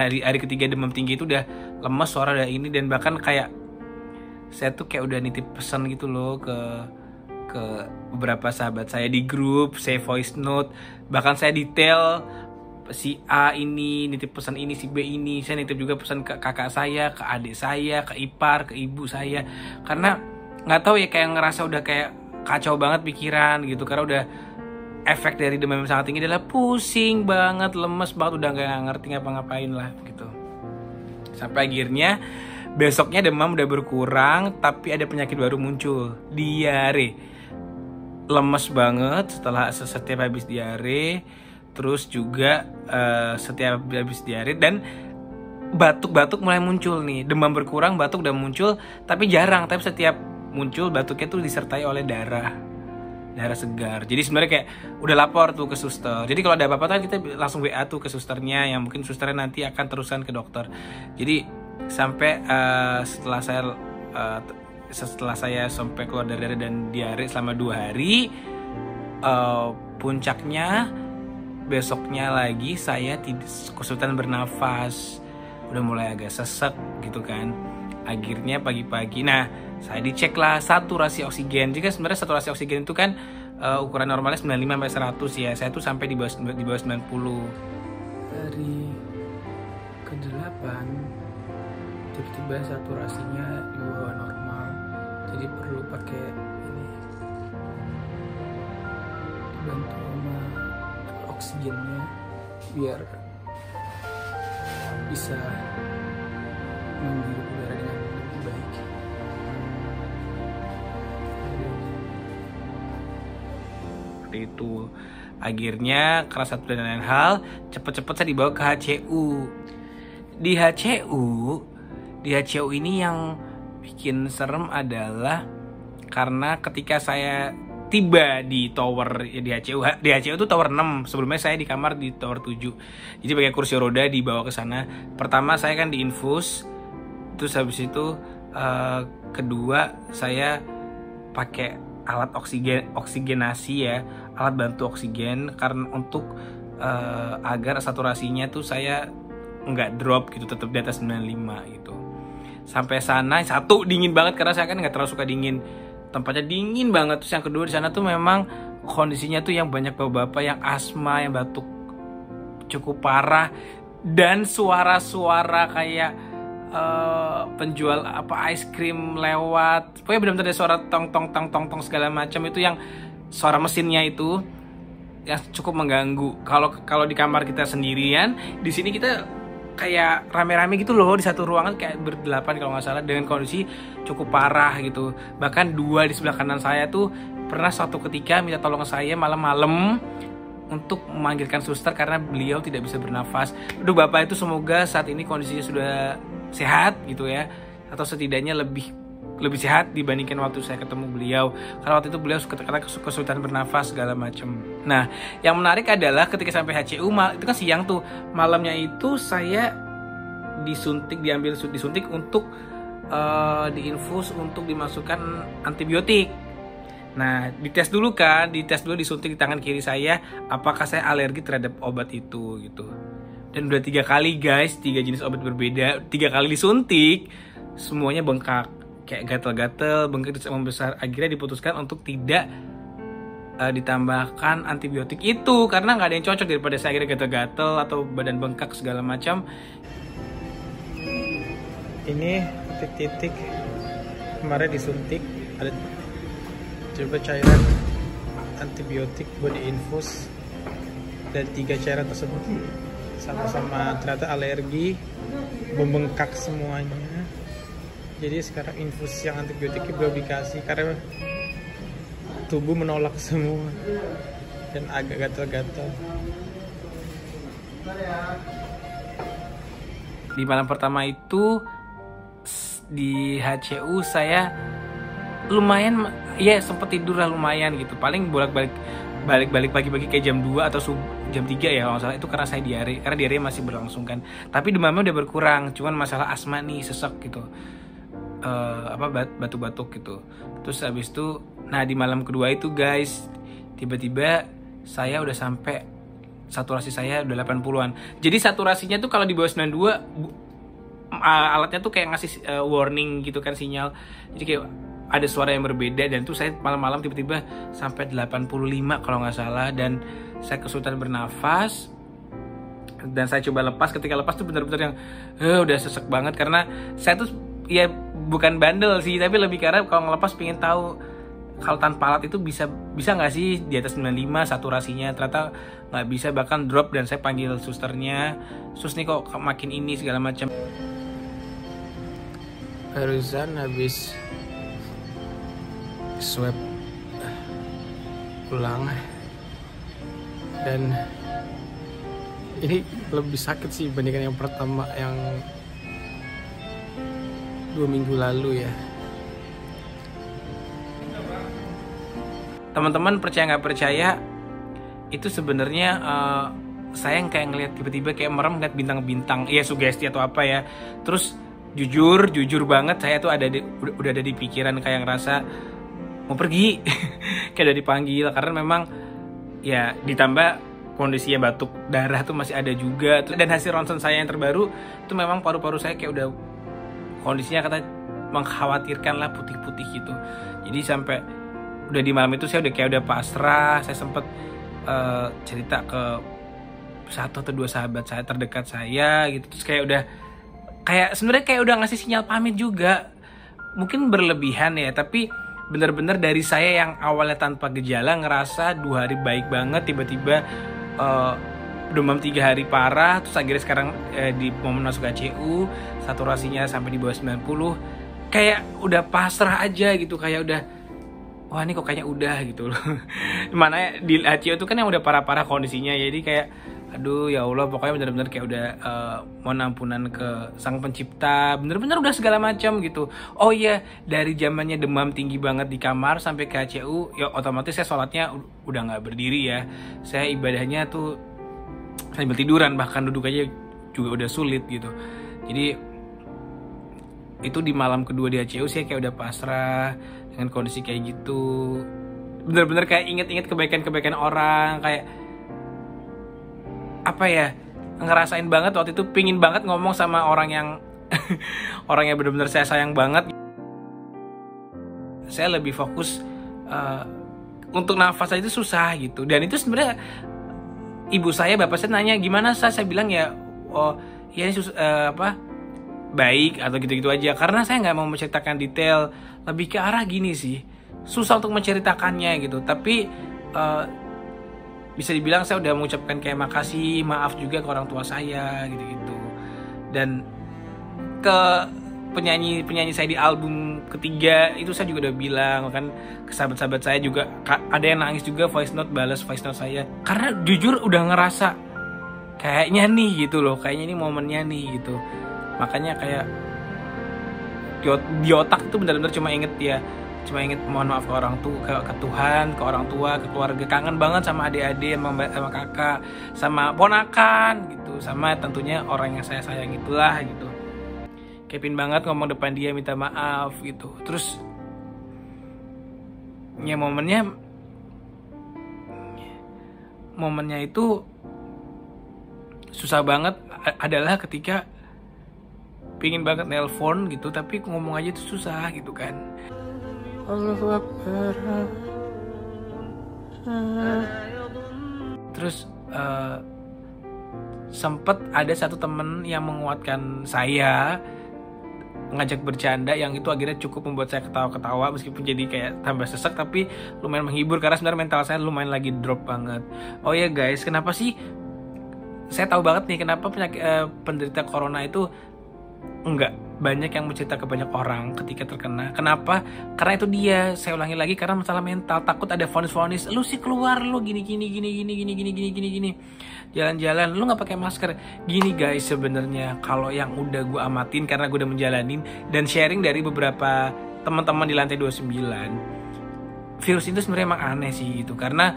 hari ketiga demam tinggi itu udah lemes, suara udah ini, dan bahkan kayak saya tuh kayak udah nitip pesan gitu loh ke beberapa sahabat saya di grup, saya voice note, bahkan saya detail si A ini nitip pesan ini, si B ini, saya nitip juga pesan ke kakak saya, ke adik saya, ke ipar, ke ibu saya, karena nggak tahu ya, kayak ngerasa udah kayak kacau banget pikiran gitu, karena udah efek dari demam yang sangat tinggi adalah pusing banget, lemes banget, udah nggak ngerti ngapa-ngapain lah gitu. Sampai akhirnya besoknya demam udah berkurang, tapi ada penyakit baru muncul, diare. Lemes banget setiap habis diare, terus juga setiap habis diare, dan batuk-batuk mulai muncul nih. Demam berkurang, batuk udah muncul, tapi jarang. Tapi setiap muncul batuknya tuh disertai oleh darah segar. Jadi sebenarnya kayak udah lapor tuh ke suster. Jadi kalau ada apa-apa kan kita langsung WA tuh ke susternya, yang mungkin susternya nanti akan teruskan ke dokter. Jadi sampai setelah saya sampai keluar dari darah dan diare selama 2 hari, puncaknya besoknya lagi saya kesulitan bernafas, udah mulai agak sesek gitu kan. Akhirnya pagi-pagi, nah saya dicek lah saturasi oksigen. Jika sebenarnya saturasi oksigen itu kan ukuran normalnya 95-100 ya, saya tuh sampai di bawah 90. Hari ke-8 tiba-tiba saturasinya di bawah normal, jadi perlu pakai ini, dibantu sama oksigennya biar bisa menghirup udara dengan lebih baik. Seperti itu. Akhirnya karena satu dan lain hal, cepet-cepet saya dibawa ke HCU. Di HCU ini yang bikin serem adalah karena ketika saya tiba di tower di HCU itu tower 6. Sebelumnya saya di kamar di tower 7. Jadi pakai kursi roda dibawa ke sana. Pertama saya kan diinfus, terus habis itu kedua saya pakai alat oksigenasi ya, alat bantu oksigen, karena untuk agar saturasinya tuh saya nggak drop gitu, tetap di atas 95 gitu. Sampai sana, satu dingin banget karena saya kan nggak terlalu suka dingin, tempatnya dingin banget. Terus yang kedua di sana tuh memang kondisinya tuh yang banyak bapak-bapak yang asma, yang batuk cukup parah, dan suara-suara kayak penjual ice cream lewat. Pokoknya benar-benar ada suara tong segala macam, itu yang suara mesinnya itu yang cukup mengganggu. Kalau di kamar kita sendirian, di sini kita kayak rame-rame gitu loh, di satu ruangan kayak berdelapan kalau nggak salah, dengan kondisi cukup parah gitu. Bahkan 2 di sebelah kanan saya tuh pernah suatu ketika minta tolong saya malam-malam untuk memanggilkan suster karena beliau tidak bisa bernafas. Aduh, bapak itu semoga saat ini kondisinya sudah sehat gitu ya, atau setidaknya lebih sehat dibandingkan waktu saya ketemu beliau, karena waktu itu beliau kesulitan bernafas segala macam. Nah, yang menarik adalah ketika sampai HCU, itu kan siang tuh, malamnya itu saya disuntik untuk diinfus untuk dimasukkan antibiotik. Nah, dites dulu disuntik di tangan kiri saya, apakah saya alergi terhadap obat itu gitu. Dan udah 3 kali guys, 3 jenis obat berbeda, 3 kali disuntik, semuanya bengkak, kayak gatel-gatel, bengkak membesar. Akhirnya diputuskan untuk tidak ditambahkan antibiotik itu karena nggak ada yang cocok, daripada saya akhirnya gatel-gatel atau badan bengkak segala macam. Ini titik-titik kemarin disuntik, ada coba cairan antibiotik buat diinfus, dan 3 cairan tersebut sama-sama ternyata alergi, membengkak semuanya. Jadi sekarang infus yang antibiotiknya belum dikasih karena tubuh menolak semua dan agak gatal-gatal. Di malam pertama itu di HCU saya lumayan ya, sempat tidur lah lumayan gitu, paling balik pagi-pagi kayak jam 2 atau jam 3 ya kalau nggak salah, itu karena saya diare, karena diare masih berlangsung kan, tapi demamnya udah berkurang, cuman masalah asma nih, sesek gitu, batuk-batuk gitu. Terus habis itu, nah di malam kedua itu guys, tiba-tiba saya udah sampai saturasi saya udah 80-an. Jadi saturasinya tuh kalau di bawah 92 alatnya tuh kayak ngasih warning gitu kan, sinyal. Jadi kayak ada suara yang berbeda, dan tuh saya malam-malam tiba-tiba sampai 85 kalau nggak salah, dan saya kesulitan bernafas. Dan saya coba lepas, ketika lepas tuh bener-bener yang udah sesek banget, karena saya tuh ya bukan bandel sih, tapi lebih karena kalau ngelepas pengen tahu kalau tanpa alat itu bisa nggak sih di atas 95 saturasinya. Ternyata nggak bisa, bahkan drop, dan saya panggil susternya, sus nih kok makin ini segala macam. Barusan habis swab ulang, dan ini lebih sakit sih dibandingkan yang pertama yang 2 minggu lalu ya. Teman-teman percaya nggak percaya, itu sebenarnya saya yang kayak ngeliat tiba-tiba kayak merem ngeliat bintang-bintang, ya sugesti atau apa ya. Terus jujur banget, saya tuh udah ada di pikiran kayak ngerasa mau pergi kayak udah dipanggil, karena memang ya ditambah kondisinya batuk darah tuh masih ada juga. Dan hasil ronsen saya yang terbaru itu memang paru-paru saya kayak udah kondisinya kata mengkhawatirkan lah, putih-putih gitu. Jadi sampai udah di malam itu saya udah pasrah. Saya sempet cerita ke 1 atau 2 sahabat saya terdekat saya gitu. Terus kayak sebenarnya kayak udah ngasih sinyal pamit juga. Mungkin berlebihan ya, tapi bener-bener dari saya yang awalnya tanpa gejala ngerasa 2 hari baik banget, tiba-tiba demam 3 hari parah, terus akhirnya sekarang di momen masuk HCU saturasinya sampai di bawah 90, kayak udah pasrah aja gitu, kayak udah wah ini kok kayaknya udah gitu loh. Mana di HCU itu kan yang udah parah-parah kondisinya, jadi kayak aduh ya Allah, pokoknya bener-bener kayak udah mohon ampunan ke Sang Pencipta, bener-bener udah segala macam gitu. Oh iya, dari zamannya demam tinggi banget di kamar sampai ke HCU, ya otomatis saya sholatnya udah nggak berdiri ya. Saya ibadahnya tuh sambil tiduran, bahkan duduk aja juga udah sulit gitu. Jadi itu di malam kedua di HCU saya kayak udah pasrah dengan kondisi kayak gitu. Bener-bener kayak inget-inget kebaikan-kebaikan orang, kayak apa ya, ngerasain banget waktu itu, pingin banget ngomong sama orang yang orang yang bener-bener saya sayang banget. Saya lebih fokus untuk nafas aja itu susah gitu. Dan itu sebenarnya ibu saya, bapak saya nanya gimana saya bilang ya oh ya ini baik atau gitu-gitu aja, karena saya nggak mau menceritakan detail, lebih ke arah gini sih, susah untuk menceritakannya gitu. Tapi bisa dibilang saya udah mengucapkan kayak makasih, maaf juga ke orang tua saya gitu-gitu. Dan ke penyanyi saya di album ketiga itu saya juga udah bilang kan ke sahabat-sahabat saya juga, ada yang nangis juga voice note, balas voice note saya, karena jujur udah ngerasa kayaknya nih gitu loh, kayaknya ini momennya nih gitu. Makanya kayak di otak itu benar-benar cuma inget mohon maaf ke orang tua, ke Tuhan, ke orang tua, ke keluarga, kangen banget sama adik-adik, sama kakak, sama ponakan gitu, sama tentunya orang yang saya sayang itulah gitu. Kepin banget ngomong depan dia minta maaf gitu. Terus ya momennya itu susah banget adalah ketika pingin banget nelpon gitu, tapi ngomong aja itu susah gitu kan. Allahu Akbar. Terus sempet ada satu temen yang menguatkan saya, ngajak bercanda, yang itu akhirnya cukup membuat saya ketawa-ketawa, meskipun jadi kayak tambah sesek, tapi lumayan menghibur karena sebenarnya mental saya lumayan lagi drop banget. Oh ya guys, kenapa sih saya tahu banget nih kenapa penderita corona itu enggak banyak yang mencerita ke banyak orang ketika terkena. Kenapa? Karena itu dia, saya ulangi lagi, karena masalah mental. Takut ada vonis-vonis, lu sih keluar lu gini. Jalan-jalan lu nggak pakai masker. Gini guys, sebenarnya kalau yang udah gue amatin, karena gue udah menjalanin dan sharing dari beberapa teman-teman di lantai 29, virus itu sebenarnya emang aneh sih gitu. Karena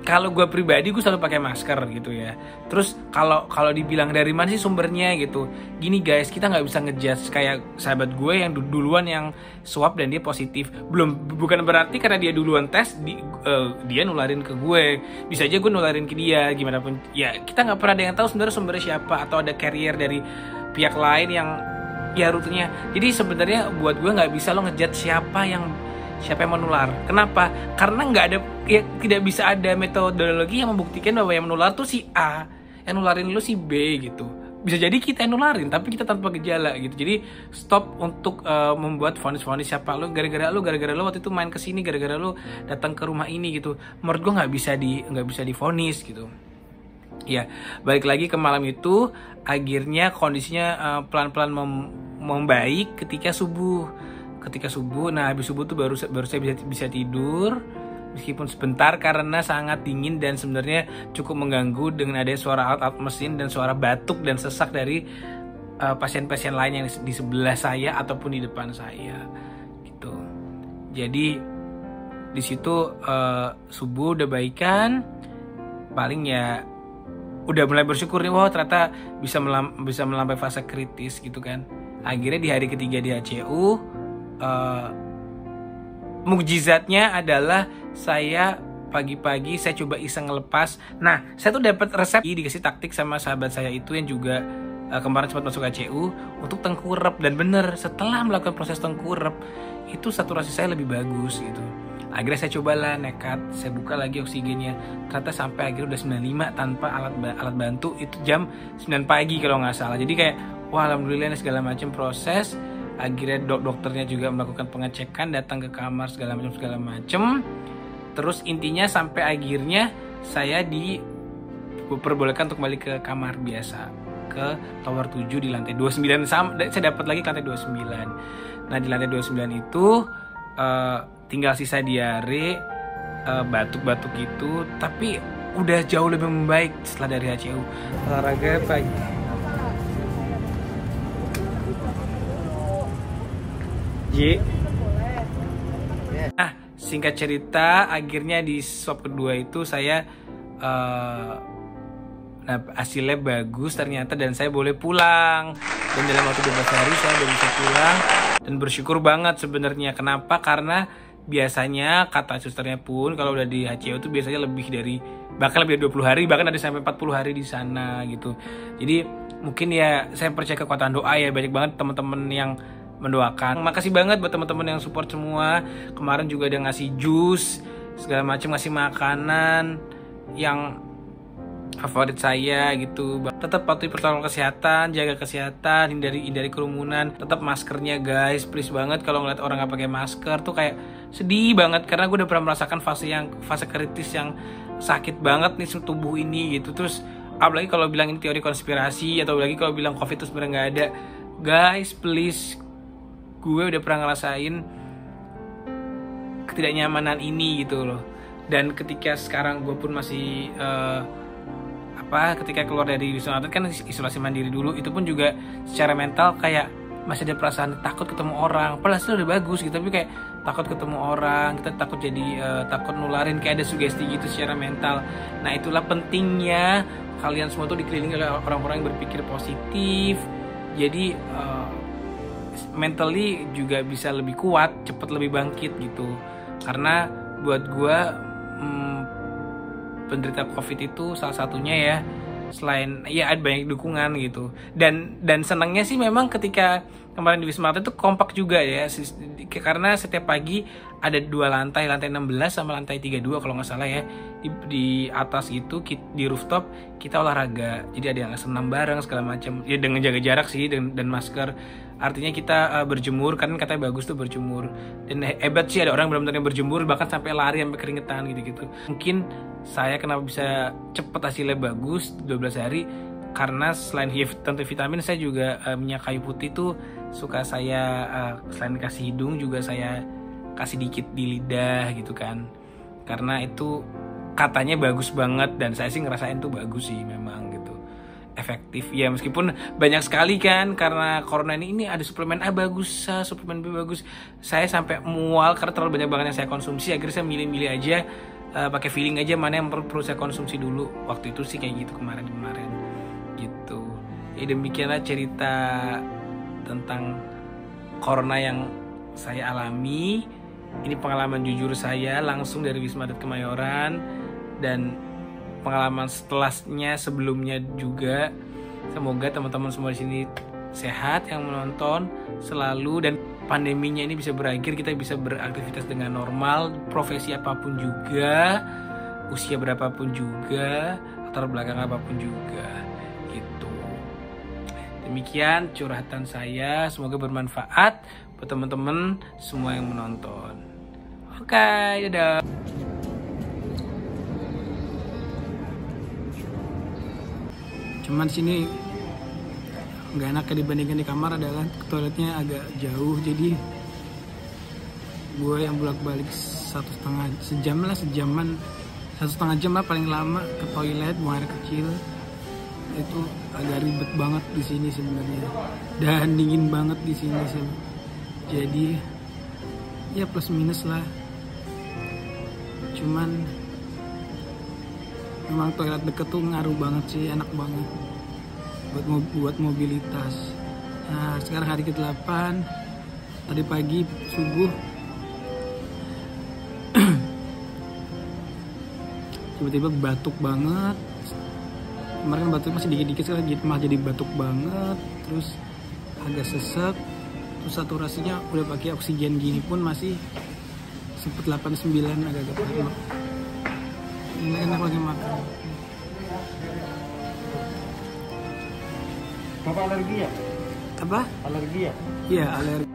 kalau gue pribadi gue selalu pakai masker gitu ya. Terus kalau dibilang dari mana sih sumbernya gitu, gini guys, kita nggak bisa ngejudge kayak sahabat gue yang duluan yang swab dan dia positif. Bukan berarti karena dia duluan tes dia nularin ke gue. Bisa aja gue nularin ke dia, gimana pun ya kita nggak pernah ada yang tahu sebenarnya sumbernya siapa, atau ada carrier dari pihak lain yang ya rutenya. Jadi sebenarnya buat gue nggak bisa lo ngejudge siapa yang menular. Kenapa? Karena nggak ada, ya tidak bisa ada metodologi yang membuktikan bahwa yang menular tuh si A, yang nularin lu si B gitu. Bisa jadi kita yang nularin, tapi kita tanpa gejala gitu. Jadi stop untuk membuat vonis-vonis siapa lu gara-gara lu waktu itu main kesini, gara-gara lu datang ke rumah ini gitu. Menurut gue nggak bisa divonis gitu. Ya, balik lagi ke malam itu, akhirnya kondisinya pelan-pelan membaik ketika subuh. Nah habis subuh tuh baru saya bisa tidur meskipun sebentar karena sangat dingin dan sebenarnya cukup mengganggu dengan adanya suara alat mesin dan suara batuk dan sesak dari pasien-pasien lain yang di sebelah saya ataupun di depan saya gitu. Jadi di situ subuh udah baikan, paling ya udah mulai bersyukur nih, wah ternyata bisa melampaui fase kritis gitu kan. Akhirnya di hari ketiga di HCU, mukjizatnya adalah saya pagi-pagi saya coba iseng ngelepas. Nah, saya tuh dapat resep, dikasih taktik sama sahabat saya itu yang juga kemarin sempat masuk HCU untuk tengkurap, dan bener setelah melakukan proses tengkurap itu saturasi saya lebih bagus gitu. Akhirnya saya cobalah nekat, saya buka lagi oksigennya, ternyata sampai akhirnya udah 95 tanpa alat bantu. Itu jam 9 pagi kalau nggak salah. Jadi kayak wah alhamdulillah ini segala macam proses. Akhirnya dokternya juga melakukan pengecekan, datang ke kamar segala macam. Terus intinya sampai akhirnya saya diperbolehkan untuk kembali ke kamar biasa, ke tower 7 di lantai 29. Saya dapat lagi ke lantai 29. Nah di lantai 29 itu tinggal sisa diare, batuk-batuk gitu, tapi udah jauh lebih membaik setelah dari HCU. Olahraga pagi. Nah, singkat cerita, akhirnya di swab kedua itu saya hasilnya bagus ternyata, dan saya boleh pulang. Dan dalam waktu 12 hari saya udah bisa pulang, dan bersyukur banget sebenarnya. Kenapa? Karena biasanya kata susternya pun kalau udah di HCU itu biasanya bahkan lebih dari 20 hari, bahkan ada sampai 40 hari di sana gitu. Jadi mungkin ya saya percaya kekuatan doa ya, banyak banget teman-teman yang mendoakan. Makasih banget buat teman-teman yang support semua. Kemarin juga ada ngasih jus segala macam, ngasih makanan yang favorit saya gitu. Tetap patuhi protokol kesehatan, jaga kesehatan, hindari kerumunan, tetap maskernya guys, please banget. Kalau ngeliat orang nggak pakai masker tuh kayak sedih banget, karena gue udah pernah merasakan fase kritis yang sakit banget nih tubuh ini gitu. Terus apalagi kalau bilang ini teori konspirasi, atau lagi kalau bilang COVID itu sebenarnya nggak ada. Guys please, gue udah pernah ngerasain ketidaknyamanan ini gitu loh. Dan ketika sekarang gue pun masih ketika keluar dari Wisma Atlet kan isolasi mandiri dulu, itu pun juga secara mental kayak masih ada perasaan takut ketemu orang. Padahal hasilnya udah bagus gitu, tapi kayak takut ketemu orang, kita takut jadi takut nularin, kayak ada sugesti gitu secara mental. Nah itulah pentingnya kalian semua tuh dikelilingi oleh orang-orang yang berpikir positif. Jadi mentally juga bisa lebih kuat, cepat lebih bangkit gitu. Karena buat gue penderita COVID itu salah satunya ya, selain ya ada banyak dukungan gitu. Dan senangnya sih memang ketika kemarin di Wisma Atlet itu kompak juga ya, karena setiap pagi ada 2 lantai 16 sama lantai 32 kalau nggak salah ya. Di atas itu di rooftop kita olahraga, jadi ada yang senam bareng segala macam ya, dengan jaga jarak sih dan masker. Artinya kita berjemur, kan katanya bagus tuh berjemur. Dan hebat sih ada orang benar-benar yang berjemur bahkan sampai lari sampai keringetan gitu-gitu. Mungkin saya kenapa bisa cepat hasilnya bagus 12 hari karena selain tentu vitamin, saya juga minyak kayu putih tuh suka saya selain kasih hidung juga saya kasih dikit di lidah gitu kan. Karena itu katanya bagus banget, dan saya sih ngerasain tuh bagus sih memang gitu. Efektif ya, meskipun banyak sekali kan karena corona ini ada suplemen A bagus, suplemen B bagus. Saya sampai mual karena terlalu banyak yang saya konsumsi. Akhirnya saya milih-milih aja pakai feeling aja mana yang perlu saya konsumsi dulu. Waktu itu sih kayak gitu kemarin gitu. Ya demikianlah cerita tentang corona yang saya alami. Ini pengalaman jujur saya langsung dari Wisma Atlet Kemayoran, dan pengalaman setelahnya sebelumnya juga. Semoga teman-teman semua di sini sehat yang menonton selalu, dan pandeminya ini bisa berakhir, kita bisa beraktivitas dengan normal, profesi apapun juga, usia berapapun juga, latar belakang apapun juga gitu. Demikian curhatan saya, semoga bermanfaat buat teman-teman semua yang menonton. Oke, dadah. Cuman sini nggak enaknya dibandingkan di kamar adalah toiletnya agak jauh, jadi gue yang bolak-balik 1,5 jam lah paling lama ke toilet buang air kecil. Itu agak ribet banget di sini sebenarnya, dan dingin banget di sini sih. Jadi ya plus minus lah. Cuman memang toilet deket tuh ngaruh banget sih, enak banget buat mobilitas. Nah, sekarang hari ke-8, tadi pagi subuh tiba-tiba batuk banget. Kemarin batuk masih dikit-dikit, sekarang malah jadi batuk banget, terus agak sesek, terus saturasinya udah pakai oksigen gini pun masih sempet 89, agak-agak enak. Ini enak lagi makan. Bapak alergi ya? Apa? Alergi ya? Iya, alergi.